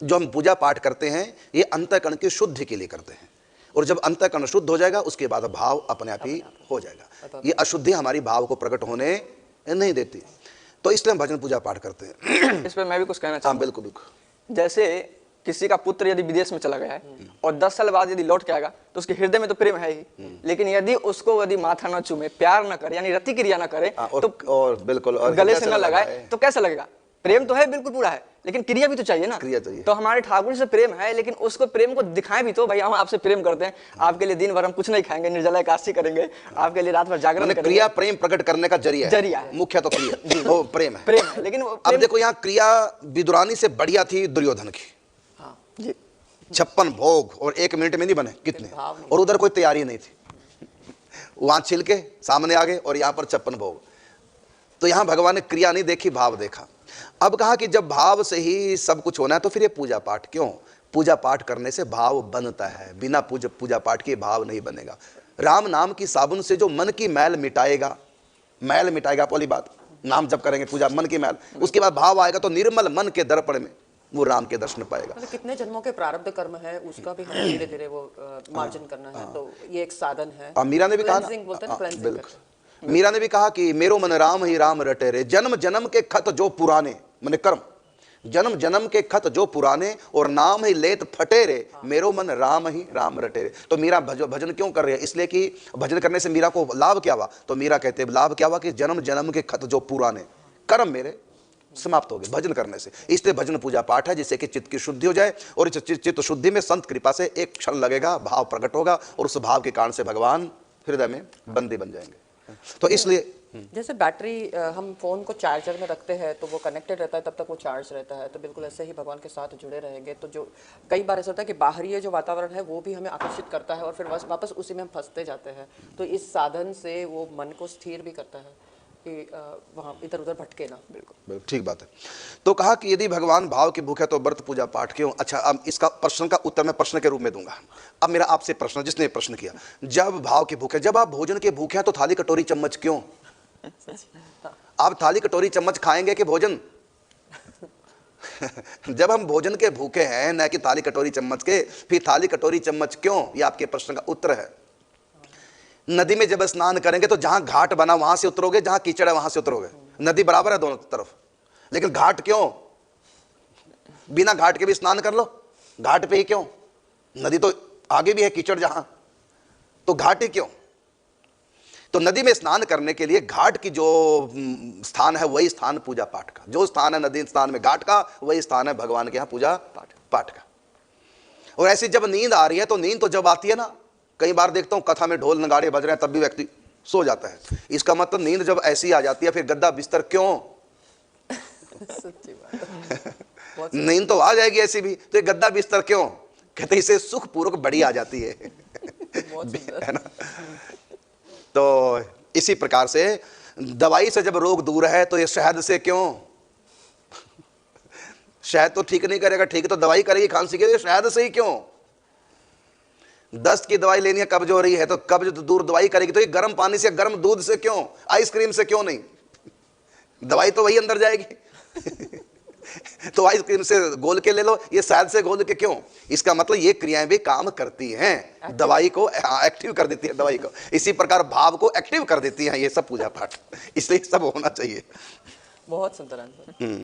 जो हम पूजा पाठ करते हैं ये अंतःकरण की शुद्धि के लिए करते हैं, और जब अंतःकरण शुद्ध हो जाएगा उसके बाद भाव अपने आप ही हो जाएगा। ये अशुद्धि हमारी भाव को प्रकट होने नहीं देती, तो इसलिए हम भजन पूजा पाठ करते हैं। इस पर मैं भी कुछ कहना हाँ चाहूँगा। बिल्कुल बिल्कुल। जैसे किसी का पुत्र यदि विदेश में चला गया है और 10 साल बाद यदि लौट के आएगा तो उसके हृदय में तो प्रेम है ही, लेकिन यदि उसको यदि माथा न चूमे, प्यार न करे, यानी रति क्रिया न करे, और बिल्कुल और गले से न लगाए तो कैसा लगेगा? प्रेम तो है बिल्कुल पूरा है, लेकिन क्रिया भी तो चाहिए ना। क्रिया चाहिए। तो हमारे ठाकुर से प्रेम है, लेकिन उसको प्रेम को दिखाएं भी तो, भाई हम आपसे प्रेम करते हैं, आपके लिए दिन भर हम कुछ नहीं खाएंगे, निर्जला एकादशी करेंगे, आपके लिए रात भर जागरण करेंगे। क्रिया प्रेम प्रकट करने का जरिया है, मुख्य तो क्रिया वो प्रेम है। लेकिन अब देखो यहाँ क्रिया विदुरानी से बढ़िया थी दुर्योधन की। हाँ जी, 56 भोग और 1 मिनट में नहीं बने कितने, और उधर कोई तैयारी नहीं थी, वहां छिलके सामने आ गए और यहाँ पर 56 भोग। तो यहाँ भगवान ने क्रिया नहीं देखी, भाव देखा। अब कहा कि जब भाव से ही सब कुछ होना है तो फिर ये पूजा पाठ क्यों? पूजा पाठ करने से भाव बनता है, बिना पूजा पाठ के भाव नहीं बनेगा। राम नाम की साबुन से जो मन की मैल मिटाएगा, मैल मिटाएगा, पहली बात नाम जब करेंगे पूजा, मन की मैल, उसके बाद भाव आएगा तो निर्मल मन के दर्पण में वो राम के दर्शन पाएगा। मतलब कितने जन्मों के प्रारब्ध कर्म है उसका भी हमें धीरे धीरे वो मार्जन करना है, तो ये एक साधन है। मीरा ने भी कहा, बिल्कुल मीरा ने भी कहा कि मेरो मन राम ही राम रटे रे, जन्म जन्म के खत जो पुराने, माने कर्म, जन्म जन्म के खत जो पुराने, और नाम ही लेत फटे रे, मेरो मन राम ही राम रटे रे। तो मीरा भजन क्यों कर रही है? इसलिए कि भजन करने से मीरा को लाभ क्या हुआ? तो मीरा कहते हैं लाभ क्या हुआ कि जन्म जन्म के खत जो पुराने, कर्म मेरे समाप्त हो गए भजन करने से। इसलिए भजन पूजा पाठ है जिससे कि चित्त की शुद्धि हो जाए, और इस चित्त शुद्धि में संत कृपा से एक क्षण लगेगा, भाव प्रकट होगा, और उस भाव के कारण से भगवान हृदय में बंदी बन जाएंगे। तो इसलिए जैसे बैटरी हम फोन को चार्जर में रखते हैं तो वो कनेक्टेड रहता है, तब तक वो चार्ज रहता है, तो बिल्कुल ऐसे ही भगवान के साथ जुड़े रहेंगे। तो जो कई बार ऐसा होता है कि बाहरी जो वातावरण है वो भी हमें आकर्षित करता है और फिर वापस उसी में हम फंसते जाते हैं। तो इस साधन से वो मन को स्थिर भी करता है कि वहाँ इधर उधर भटके ना। बिल्कुल ठीक बात है। तो कहा कि यदि भगवान भाव के भूखे तो व्रत पूजा पाठ क्यों? अच्छा, अब इसका प्रश्न का उत्तर मैं प्रश्न के रूप में दूंगा। अब मेरा आपसे प्रश्न, जिसने प्रश्न किया, जब भाव के भूखे, जब आप भोजन के भूखे हैं तो थाली कटोरी चम्मच क्यों? आप थाली कटोरी चम्मच खाएंगे कि भोजन? जब हम भोजन के भूखे हैं न कि थाली कटोरी चम्मच के, फिर थाली कटोरी चम्मच क्यों? ये आपके प्रश्न का उत्तर है। नदी में जब स्नान करेंगे तो जहां घाट बना वहां से उतरोगे, जहां कीचड़ है वहां से उतरोगे। नदी बराबर है दोनों तरफ, लेकिन घाट क्यों? बिना घाट के भी स्नान कर लो, घाट पे ही क्यों? नदी तो आगे भी है कीचड़ जहां, तो घाट ही क्यों? तो नदी में स्नान करने के लिए घाट की जो स्थान है वही स्थान पूजा पाठ का, जो स्थान है नदी स्थान में घाट का, वही स्थान है भगवान के यहाँ पूजा पाठ का। और ऐसी जब नींद आ रही है, तो नींद तो जब आती है ना, कई बार देखता हूं कथा में ढोल नगाड़े बज रहे हैं तब भी व्यक्ति सो जाता है। इसका मतलब नींद जब ऐसी आ जाती है, फिर गद्दा बिस्तर क्यों? सच्ची बात। नींद तो आ जाएगी ऐसी भी, तो ये गद्दा बिस्तर क्यों? कहते इसे सुख पूर्वक बड़ी आ जाती है, है ना। तो इसी प्रकार से दवाई से जब रोग दूर है तो ये शहद से क्यों? शहद तो ठीक नहीं करेगा, ठीक तो दवाई करेगी खांसी के, शहद से ही क्यों? दस्त की दवाई लेनी है, कब्ज हो रही है तो कब्ज दूर दवाई करेगी, तो ये गर्म पानी से, गर्म दूध से क्यों? आइसक्रीम से क्यों नहीं? दवाई तो वही अंदर जाएगी। तो आइसक्रीम से घोल के ले लो, ये शहद से घोल के क्यों? इसका मतलब ये क्रियाएं भी काम करती हैं, दवाई को एक्टिव कर देती है, दवाई को। इसी प्रकार भाव को एक्टिव कर देती हैं ये सब पूजा पाठ, इसलिए सब होना चाहिए। बहुत सुंदर आंसर।